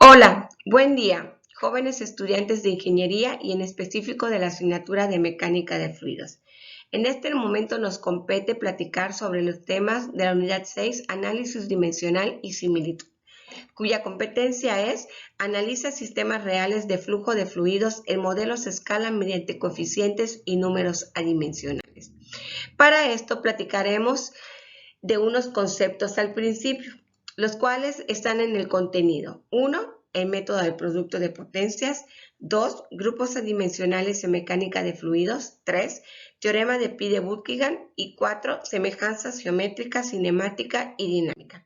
Hola, buen día, jóvenes estudiantes de ingeniería y en específico de la asignatura de mecánica de fluidos. En este momento nos compete platicar sobre los temas de la unidad 6, análisis dimensional y similitud, cuya competencia es analiza sistemas reales de flujo de fluidos en modelos a escala mediante coeficientes y números adimensionales. Para esto platicaremos de unos conceptos al principio, los cuales están en el contenido. 1. El método del producto de potencias. 2. Grupos adimensionales en mecánica de fluidos. 3. Teorema de Pi de Buchingen. Y 4. Semejanzas geométricas, cinemática y dinámica.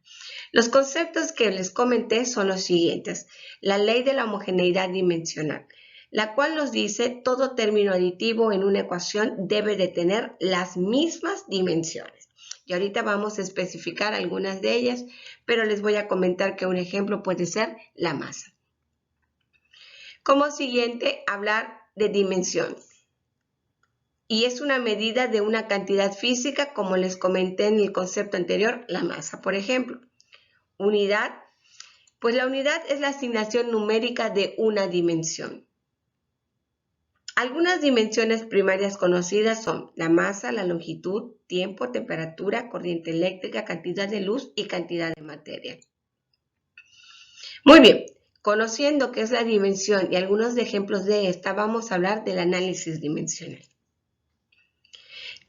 Los conceptos que les comenté son los siguientes. La ley de la homogeneidad dimensional, la cual nos dice todo término aditivo en una ecuación debe de tener las mismas dimensiones. Y ahorita vamos a especificar algunas de ellas, pero les voy a comentar que un ejemplo puede ser la masa. Como siguiente, hablar de dimensión. Y es una medida de una cantidad física, como les comenté en el concepto anterior, la masa, por ejemplo. Unidad, pues la unidad es la asignación numérica de una dimensión. Algunas dimensiones primarias conocidas son la masa, la longitud, tiempo, temperatura, corriente eléctrica, cantidad de luz y cantidad de materia. Muy bien, conociendo qué es la dimensión y algunos ejemplos de esta, vamos a hablar del análisis dimensional.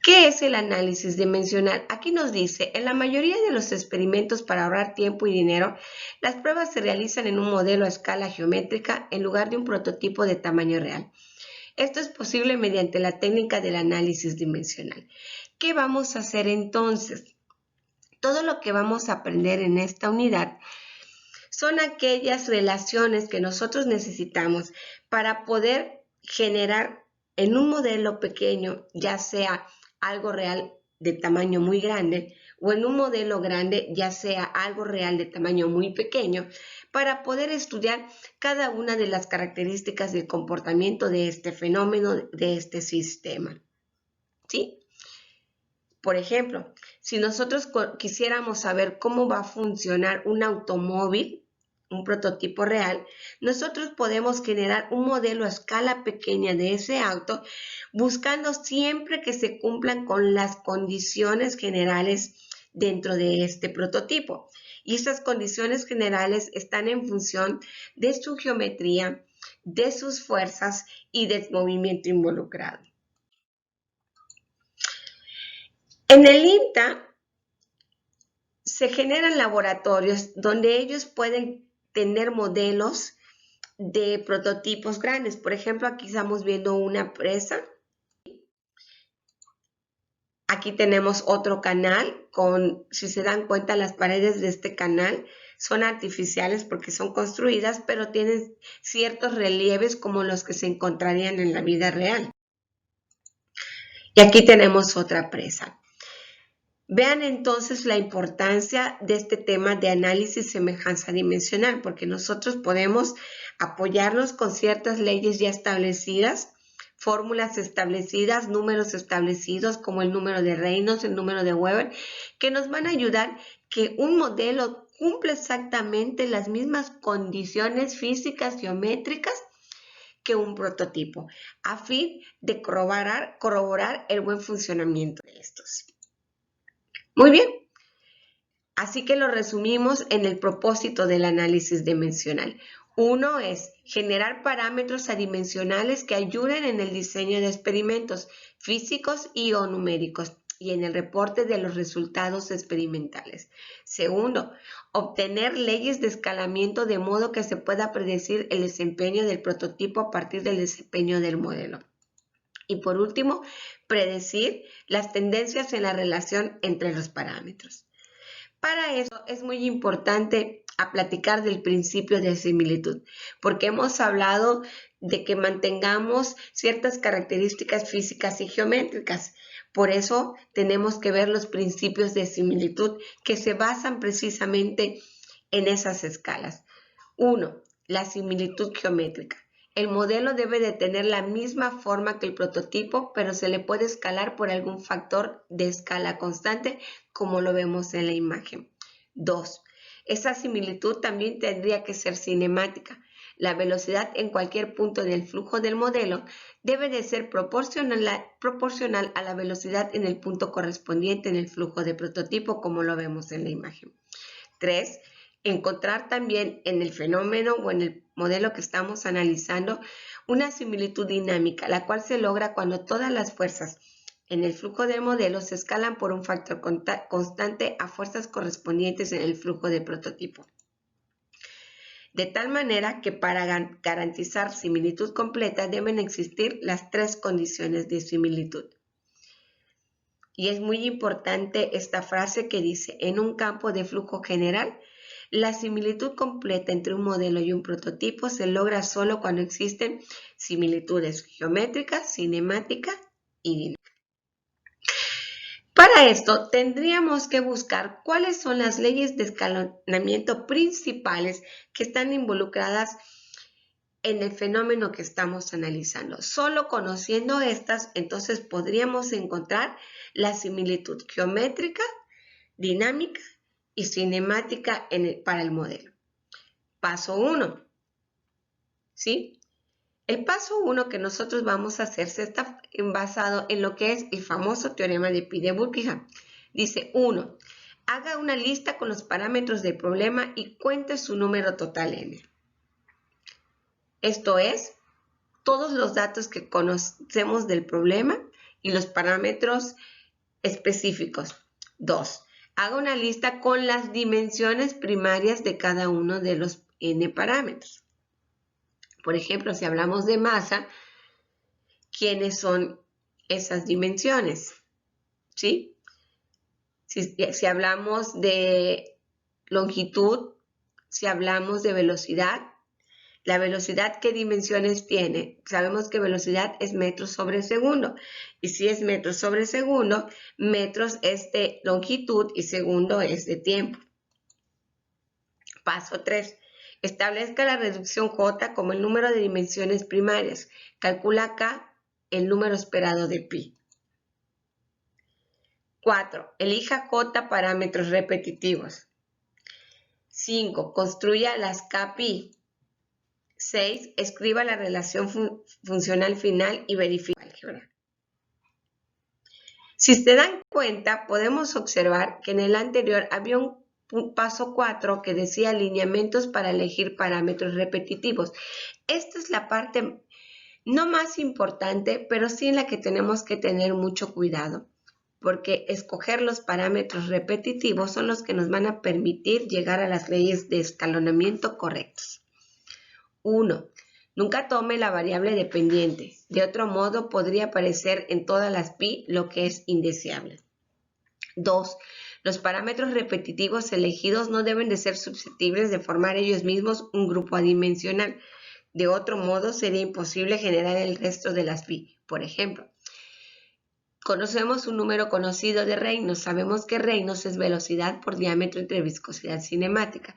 ¿Qué es el análisis dimensional? Aquí nos dice, en la mayoría de los experimentos para ahorrar tiempo y dinero, las pruebas se realizan en un modelo a escala geométrica en lugar de un prototipo de tamaño real. Esto es posible mediante la técnica del análisis dimensional. ¿Qué vamos a hacer entonces? Todo lo que vamos a aprender en esta unidad son aquellas relaciones que nosotros necesitamos para poder generar en un modelo pequeño, ya sea algo real de tamaño muy grande o en un modelo grande, ya sea algo real de tamaño muy pequeño, para poder estudiar cada una de las características del comportamiento de este fenómeno, de este sistema. ¿Sí? Por ejemplo, si nosotros quisiéramos saber cómo va a funcionar un automóvil, un prototipo real, nosotros podemos generar un modelo a escala pequeña de ese auto, buscando siempre que se cumplan con las condiciones generales dentro de este prototipo. Y esas condiciones generales están en función de su geometría, de sus fuerzas y del movimiento involucrado. En el INTA se generan laboratorios donde ellos pueden tener modelos de prototipos grandes. Por ejemplo, aquí estamos viendo una presa. Aquí tenemos otro canal si se dan cuenta, las paredes de este canal son artificiales porque son construidas, pero tienen ciertos relieves como los que se encontrarían en la vida real. Y aquí tenemos otra presa. Vean entonces la importancia de este tema de análisis semejanza dimensional, porque nosotros podemos apoyarnos con ciertas leyes ya establecidas, fórmulas establecidas, números establecidos como el número de Reynolds, el número de Weber, que nos van a ayudar que un modelo cumpla exactamente las mismas condiciones físicas geométricas que un prototipo, a fin de corroborar el buen funcionamiento de estos. Muy bien, así que lo resumimos en el propósito del análisis dimensional. Uno es generar parámetros adimensionales que ayuden en el diseño de experimentos físicos y o numéricos y en el reporte de los resultados experimentales. Segundo, obtener leyes de escalamiento de modo que se pueda predecir el desempeño del prototipo a partir del desempeño del modelo. Y por último, predecir las tendencias en la relación entre los parámetros. Para eso es muy importante platicar del principio de similitud, porque hemos hablado de que mantengamos ciertas características físicas y geométricas. Por eso tenemos que ver los principios de similitud que se basan precisamente en esas escalas. 1. La similitud geométrica. El modelo debe de tener la misma forma que el prototipo, pero se le puede escalar por algún factor de escala constante, como lo vemos en la imagen. 2. Esa similitud también tendría que ser cinemática. La velocidad en cualquier punto del flujo del modelo debe de ser proporcional a la velocidad en el punto correspondiente en el flujo de prototipo, como lo vemos en la imagen. 3. Encontrar también en el fenómeno o en el modelo que estamos analizando una similitud dinámica, la cual se logra cuando todas las fuerzas en el flujo del modelo se escalan por un factor constante a fuerzas correspondientes en el flujo de prototipo. De tal manera que para garantizar similitud completa deben existir las 3 condiciones de similitud. Y es muy importante esta frase que dice, en un campo de flujo general, la similitud completa entre un modelo y un prototipo se logra solo cuando existen similitudes geométricas, cinemáticas y dinámicas. Para esto tendríamos que buscar cuáles son las leyes de escalonamiento principales que están involucradas en el fenómeno que estamos analizando. Solo conociendo estas, entonces podríamos encontrar la similitud geométrica, dinámica y cinemática para el modelo. Paso 1. ¿Sí? El paso 1 que nosotros vamos a hacer se está basado en lo que es el famoso teorema de Pi de Buckingham. Dice 1. Haga una lista con los parámetros del problema y cuente su número total n. Esto es, todos los datos que conocemos del problema y los parámetros específicos. 2. Haga una lista con las dimensiones primarias de cada uno de los n parámetros. Por ejemplo, si hablamos de masa, ¿quiénes son esas dimensiones? ¿Sí? Si hablamos de longitud, si hablamos de velocidad, ¿la velocidad qué dimensiones tiene? Sabemos que velocidad es metros sobre segundo. Y si es metros sobre segundo, metros es de longitud y segundo es de tiempo. Paso 3. Establezca la reducción J como el número de dimensiones primarias. Calcula acá el número esperado de pi. 4. Elija J parámetros repetitivos. 5. Construya las kpi. 6. Escriba la relación funcional final y verifique el álgebra. Si se dan cuenta, podemos observar que en el anterior había un paso 4 que decía alineamientos para elegir parámetros repetitivos. Esta es la parte no más importante, pero sí en la que tenemos que tener mucho cuidado, porque escoger los parámetros repetitivos son los que nos van a permitir llegar a las leyes de escalonamiento correctos. 1. Nunca tome la variable dependiente. De otro modo, podría aparecer en todas las pi, lo que es indeseable. 2. Los parámetros repetitivos elegidos no deben de ser susceptibles de formar ellos mismos un grupo adimensional. De otro modo, sería imposible generar el resto de las pi. Por ejemplo, conocemos un número conocido de Reynolds. Sabemos que Reynolds es velocidad por diámetro entre viscosidad cinemática.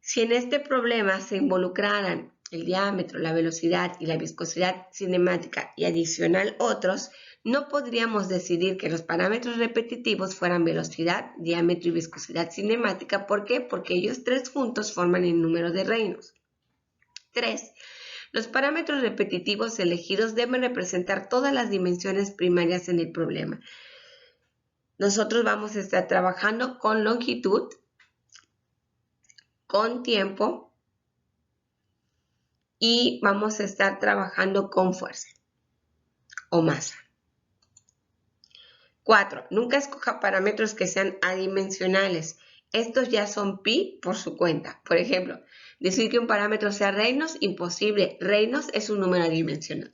Si en este problema se involucraran el diámetro, la velocidad y la viscosidad cinemática y adicional otros, no podríamos decidir que los parámetros repetitivos fueran velocidad, diámetro y viscosidad cinemática. ¿Por qué? Porque ellos 3 juntos forman el número de Reynolds. 3. Los parámetros repetitivos elegidos deben representar todas las dimensiones primarias en el problema. Nosotros vamos a estar trabajando con longitud, con tiempo y vamos a estar trabajando con fuerza o masa. 4. Nunca escoja parámetros que sean adimensionales. Estos ya son pi por su cuenta. Por ejemplo, decir que un parámetro sea Reynolds, imposible. Reynolds es un número adimensional.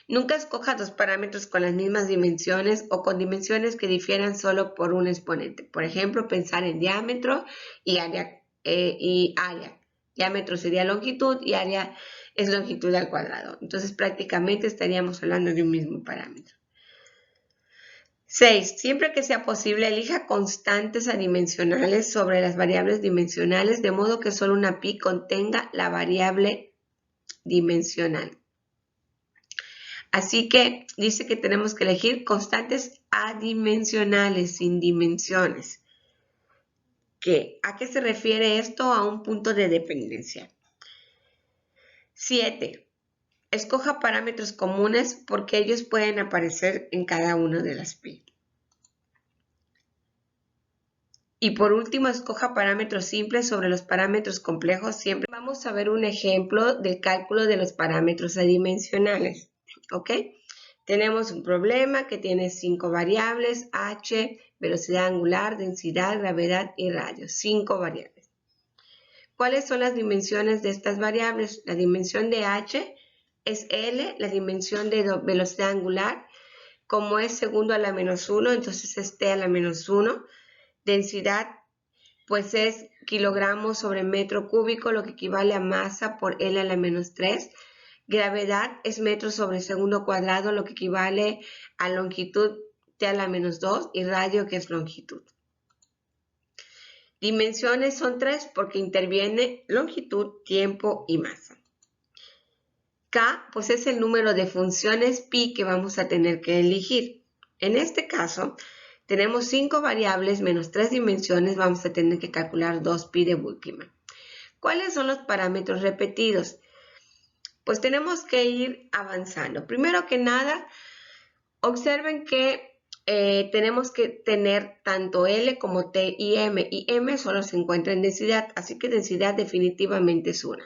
Nunca escoja 2 parámetros con las mismas dimensiones o con dimensiones que difieran solo por un exponente. Por ejemplo, pensar en diámetro y área. Diámetro sería longitud y área es longitud al cuadrado. Entonces, prácticamente estaríamos hablando de un mismo parámetro. 6. Siempre que sea posible, elija constantes adimensionales sobre las variables dimensionales, de modo que solo una pi contenga la variable dimensional. Así que dice que tenemos que elegir constantes adimensionales, sin dimensiones. ¿A qué se refiere esto? A un punto de dependencia. 7. Escoja parámetros comunes porque ellos pueden aparecer en cada una de las pi. Y por último, escoja parámetros simples sobre los parámetros complejos. Siempre vamos a ver un ejemplo del cálculo de los parámetros adimensionales. ¿Ok? Tenemos un problema que tiene 5 variables, h, velocidad angular, densidad, gravedad y radio. 5 variables. ¿Cuáles son las dimensiones de estas variables? La dimensión de h es L, la dimensión de velocidad angular, como es segundo a la menos 1, entonces es T a la menos 1. Densidad, pues es kilogramos sobre metro cúbico, lo que equivale a masa por L a la menos 3. Gravedad es metros sobre segundo cuadrado, lo que equivale a longitud T a la menos 2 y radio, que es longitud. Dimensiones son 3 porque interviene longitud, tiempo y masa. K, pues es el número de funciones pi que vamos a tener que elegir. En este caso, tenemos 5 variables menos 3 dimensiones, vamos a tener que calcular 2 pi de Bulkman. ¿Cuáles son los parámetros repetidos? Pues tenemos que ir avanzando. Primero que nada, observen que tenemos que tener tanto L como T y M solo se encuentra en densidad, así que densidad definitivamente es una.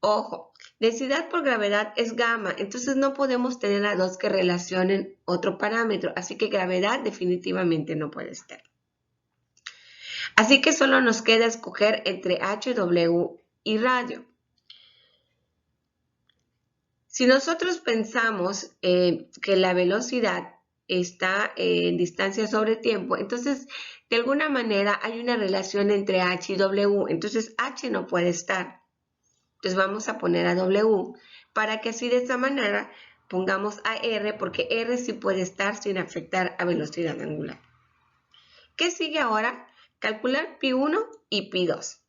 Ojo, densidad por gravedad es gamma, entonces no podemos tener a dos que relacionen otro parámetro, así que gravedad definitivamente no puede estar. Así que solo nos queda escoger entre H, W y radio. Si nosotros pensamos que la velocidad está en distancia sobre tiempo, entonces de alguna manera hay una relación entre H y W, entonces H no puede estar. Entonces vamos a poner a W para que así de esta manera pongamos a R, porque R sí puede estar sin afectar a velocidad angular. ¿Qué sigue ahora? Calcular pi1 y pi2.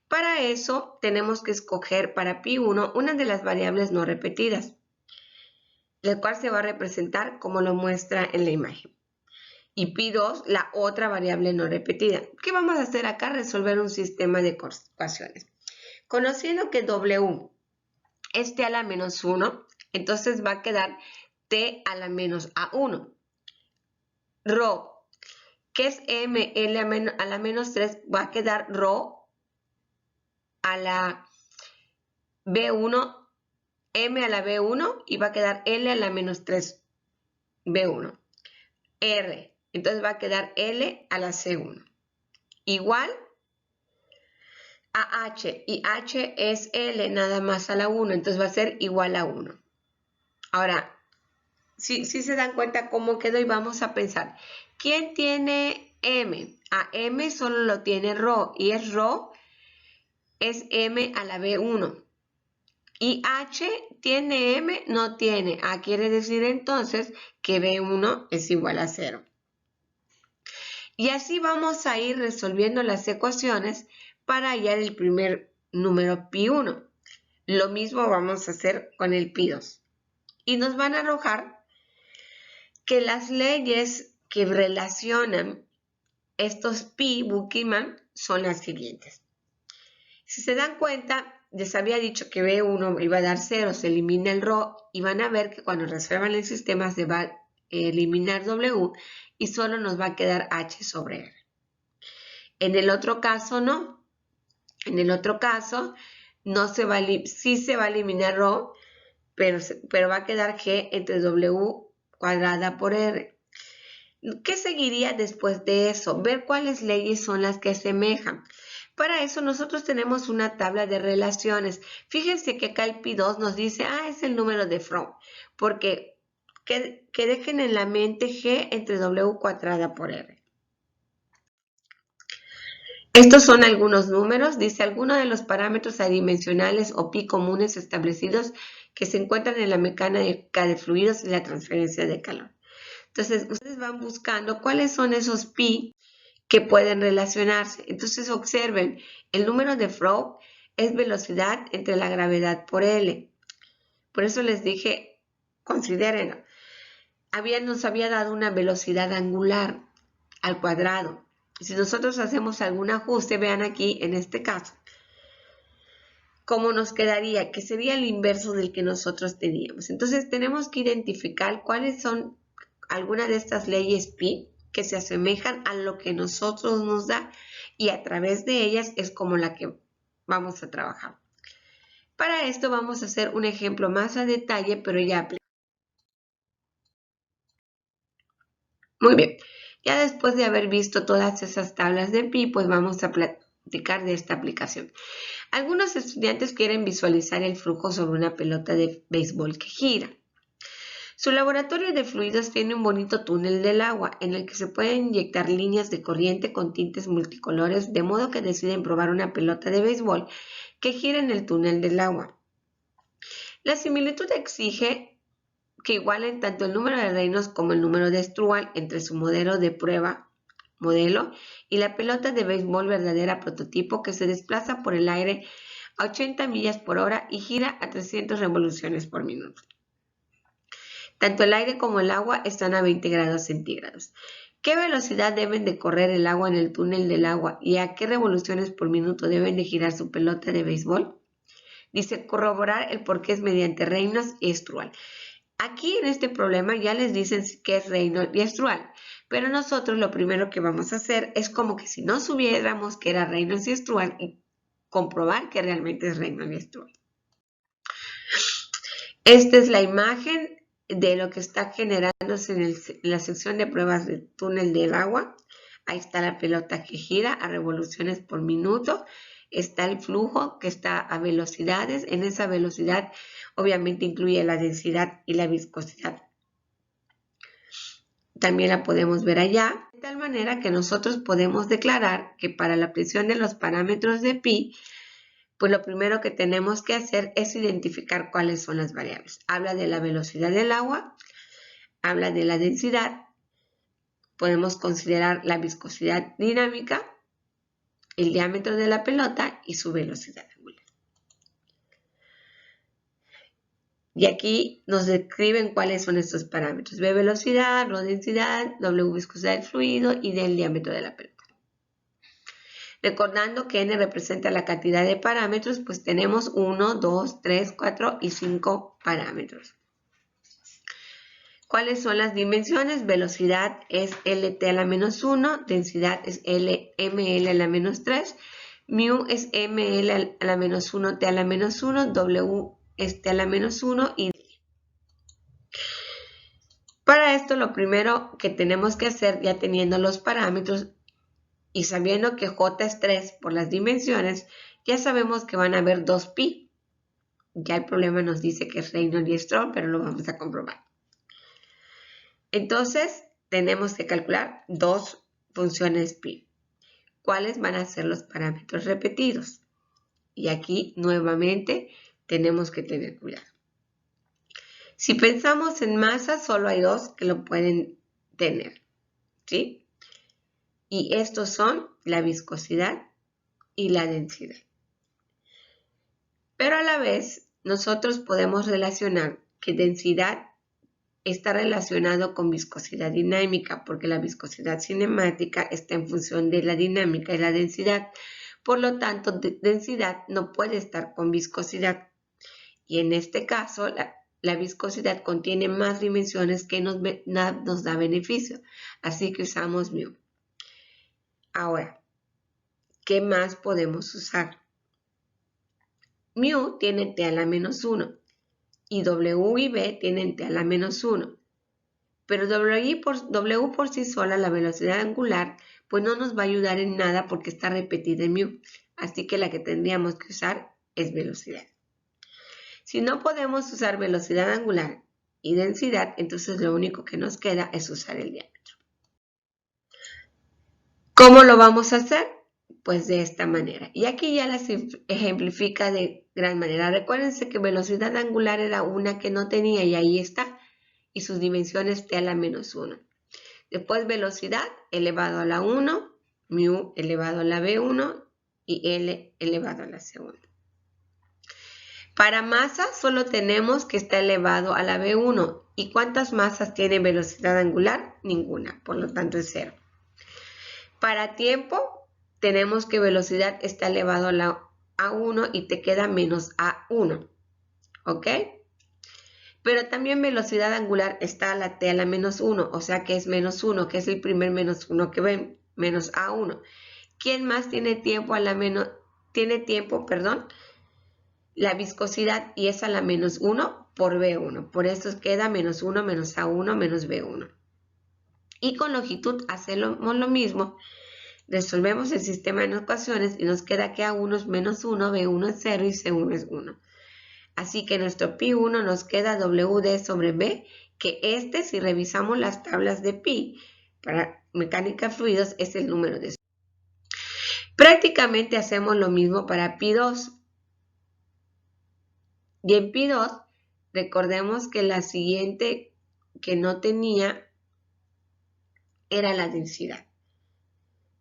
Para eso tenemos que escoger para pi1 una de las variables no repetidas, la cual se va a representar como lo muestra en la imagen. Y pi2 la otra variable no repetida. ¿Qué vamos a hacer acá? Resolver un sistema de ecuaciones. Conociendo que W es t a la menos 1, entonces va a quedar t a la menos a1. Rho, que es m l a la menos 3, va a quedar rho a la b1, m a la b1 y va a quedar l a la menos 3 b1. R, entonces va a quedar l a la c1. Igual a h, y h es l nada más a la 1, entonces va a ser igual a 1. Ahora, si se dan cuenta cómo quedó y vamos a pensar, ¿quién tiene m? A m solo lo tiene rho y es rho, es m a la b1. Y h tiene m, no tiene. Quiere decir entonces que b1 es igual a 0. Y así vamos a ir resolviendo las ecuaciones para hallar el primer número pi1. Lo mismo vamos a hacer con el pi2. Y nos van a arrojar que las leyes que relacionan estos pi Bulkman son las siguientes. Si se dan cuenta, les había dicho que B1 iba a dar 0, se elimina el rho y van a ver que cuando resuelvan el sistema se va a eliminar W y solo nos va a quedar H sobre R. En el otro caso no. En el otro caso no se va sí se va a eliminar rho, pero va a quedar G entre W cuadrada por R. ¿Qué seguiría después de eso? Ver cuáles leyes son las que asemejan. Para eso nosotros tenemos una tabla de relaciones. Fíjense que acá el pi2 nos dice, es el número de Fromm, porque que dejen en la mente G entre W cuadrada por R. Estos son algunos números, dice algunos de los parámetros adimensionales o pi comunes establecidos que se encuentran en la mecánica de fluidos y la transferencia de calor. Entonces, ustedes van buscando cuáles son esos pi que pueden relacionarse. Entonces, observen, el número de Fromm es velocidad entre la gravedad por L. Por eso les dije, considérenlo. Nos había dado una velocidad angular al cuadrado. Si nosotros hacemos algún ajuste, vean aquí en este caso, ¿cómo nos quedaría? Que sería el inverso del que nosotros teníamos. Entonces tenemos que identificar cuáles son algunas de estas leyes pi que se asemejan a lo que nosotros nos da y a través de ellas es como la que vamos a trabajar. Para esto vamos a hacer un ejemplo más a detalle, pero ya aplicado. Muy bien, ya después de haber visto todas esas tablas de pi, pues vamos a platicar de esta aplicación. Algunos estudiantes quieren visualizar el flujo sobre una pelota de béisbol que gira. Su laboratorio de fluidos tiene un bonito túnel del agua en el que se pueden inyectar líneas de corriente con tintes multicolores, de modo que deciden probar una pelota de béisbol que gira en el túnel del agua. La similitud exige que igualen tanto el número de reinos como el número de Strual entre su modelo de prueba, y la pelota de béisbol verdadera prototipo que se desplaza por el aire a 80 millas por hora y gira a 300 revoluciones por minuto. Tanto el aire como el agua están a 20 grados centígrados. ¿Qué velocidad deben de correr el agua en el túnel del agua y a qué revoluciones por minuto deben de girar su pelota de béisbol? Dice corroborar el por qué es mediante Reynolds y Strual. Aquí en este problema ya les dicen qué es Reynolds y Strual, pero nosotros lo primero que vamos a hacer es como que si no supiéramos que era Reynolds y Strual y comprobar que realmente es Reynolds y Strual. Esta es la imagen de lo que está generándose en la sección de pruebas del túnel del agua. Ahí está la pelota que gira a revoluciones por minuto. Está el flujo que está a velocidades. En esa velocidad obviamente incluye la densidad y la viscosidad. También la podemos ver allá. De tal manera que nosotros podemos declarar que para la presión de los parámetros de pi, pues lo primero que tenemos que hacer es identificar cuáles son las variables. Habla de la velocidad del agua, habla de la densidad, podemos considerar la viscosidad dinámica, el diámetro de la pelota y su velocidad angular. Y aquí nos describen cuáles son estos parámetros. V velocidad, Rho densidad, W viscosidad del fluido y del diámetro de la pelota. Recordando que n representa la cantidad de parámetros, pues tenemos 1, 2, 3, 4 y 5 parámetros. ¿Cuáles son las dimensiones? Velocidad es LT a la menos 1, densidad es ML a la menos 3, mu es ML a la menos 1, T a la menos 1, W es T a la menos 1 y para esto lo primero que tenemos que hacer, ya teniendo los parámetros y sabiendo que J es 3 por las dimensiones, ya sabemos que van a haber 2 pi. Ya el problema nos dice que es Reynolds y Strual, pero lo vamos a comprobar. Entonces, tenemos que calcular 2 funciones pi. ¿Cuáles van a ser los parámetros repetidos? Y aquí, nuevamente, tenemos que tener cuidado. Si pensamos en masa, solo hay 2 que lo pueden tener, ¿sí? Y estos son la viscosidad y la densidad. Pero a la vez, nosotros podemos relacionar que densidad está relacionado con viscosidad dinámica, porque la viscosidad cinemática está en función de la dinámica y la densidad. Por lo tanto, densidad no puede estar con viscosidad. Y en este caso, la viscosidad contiene más dimensiones que nos da beneficio. Así que usamos mu. Ahora, ¿qué más podemos usar? Mu tiene T a la menos 1 y W y B tienen T a la menos 1. Pero W por sí sola, la velocidad angular, pues no nos va a ayudar en nada porque está repetida en mu. Así que la que tendríamos que usar es velocidad. Si no podemos usar velocidad angular y densidad, entonces lo único que nos queda es usar el diámetro. ¿Cómo lo vamos a hacer? Pues de esta manera. Y aquí ya las ejemplifica de gran manera. Recuérdense que velocidad angular era una que no tenía y ahí está. Y sus dimensiones T a la menos 1. Después velocidad elevado a la 1, mu elevado a la B1 y L elevado a la C1. Para masa solo tenemos que está elevado a la B1. ¿Y cuántas masas tiene velocidad angular? Ninguna, por lo tanto es 0. Para tiempo, tenemos que velocidad está elevado a la A1 y te queda menos A1, ¿ok? Pero también velocidad angular está a la T a la menos 1, o sea que es menos 1, que es el primer menos 1 que ven, menos A1. ¿Quién más tiene tiempo la viscosidad y es a la menos 1 por B1. Por eso queda menos 1 menos A1 menos B1. Y con longitud hacemos lo mismo. Resolvemos el sistema en ecuaciones y nos queda que A1 es menos 1, B1 es 0 y C1 es 1. Así que nuestro pi1 nos queda WD sobre B, que si revisamos las tablas de pi para mecánica de fluidos, es el número de. Prácticamente hacemos lo mismo para pi2. Y en pi2, recordemos que la siguiente que no tenía era la densidad.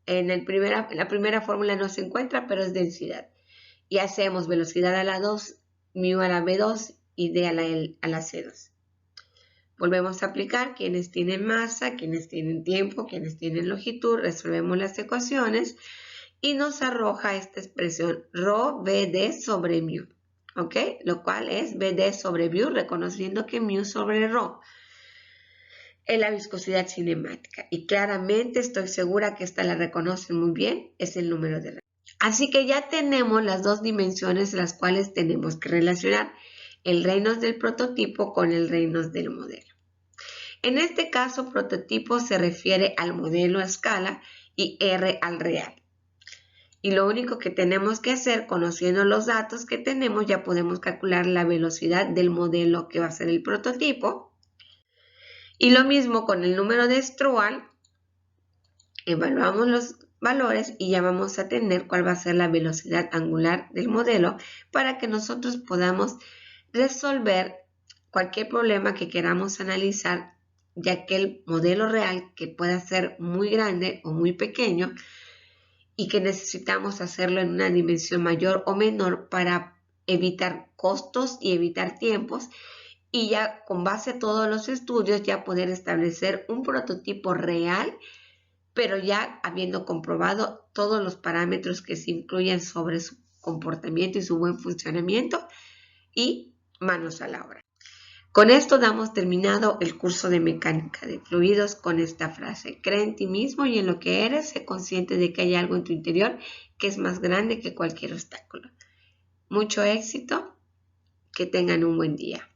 En la primera fórmula no se encuentra, pero es densidad. Y hacemos velocidad a la 2, mu a la B2 y d a la C2. Volvemos a aplicar quienes tienen masa, quienes tienen tiempo, quienes tienen longitud. Resolvemos las ecuaciones y nos arroja esta expresión ρ BD sobre mu. ¿Ok? Lo cual es BD sobre mu, reconociendo que mu sobre ρ es la viscosidad cinemática. Y claramente estoy segura que esta la reconocen muy bien, es el número de Reynolds. Así que ya tenemos las dos dimensiones las cuales tenemos que relacionar el Reynolds del prototipo con el Reynolds del modelo. En este caso, prototipo se refiere al modelo a escala y R al real. Y lo único que tenemos que hacer, conociendo los datos que tenemos, ya podemos calcular la velocidad del modelo que va a ser el prototipo. Y lo mismo con el número de Strohal, evaluamos los valores y ya vamos a tener cuál va a ser la velocidad angular del modelo para que nosotros podamos resolver cualquier problema que queramos analizar, ya que el modelo real, que pueda ser muy grande o muy pequeño, y que necesitamos hacerlo en una dimensión mayor o menor para evitar costos y evitar tiempos, y ya con base a todos los estudios ya poder establecer un prototipo real, pero ya habiendo comprobado todos los parámetros que se incluyen sobre su comportamiento y su buen funcionamiento, y manos a la obra. Con esto damos terminado el curso de mecánica de fluidos con esta frase: cree en ti mismo y en lo que eres, sé consciente de que hay algo en tu interior que es más grande que cualquier obstáculo. Mucho éxito, que tengan un buen día.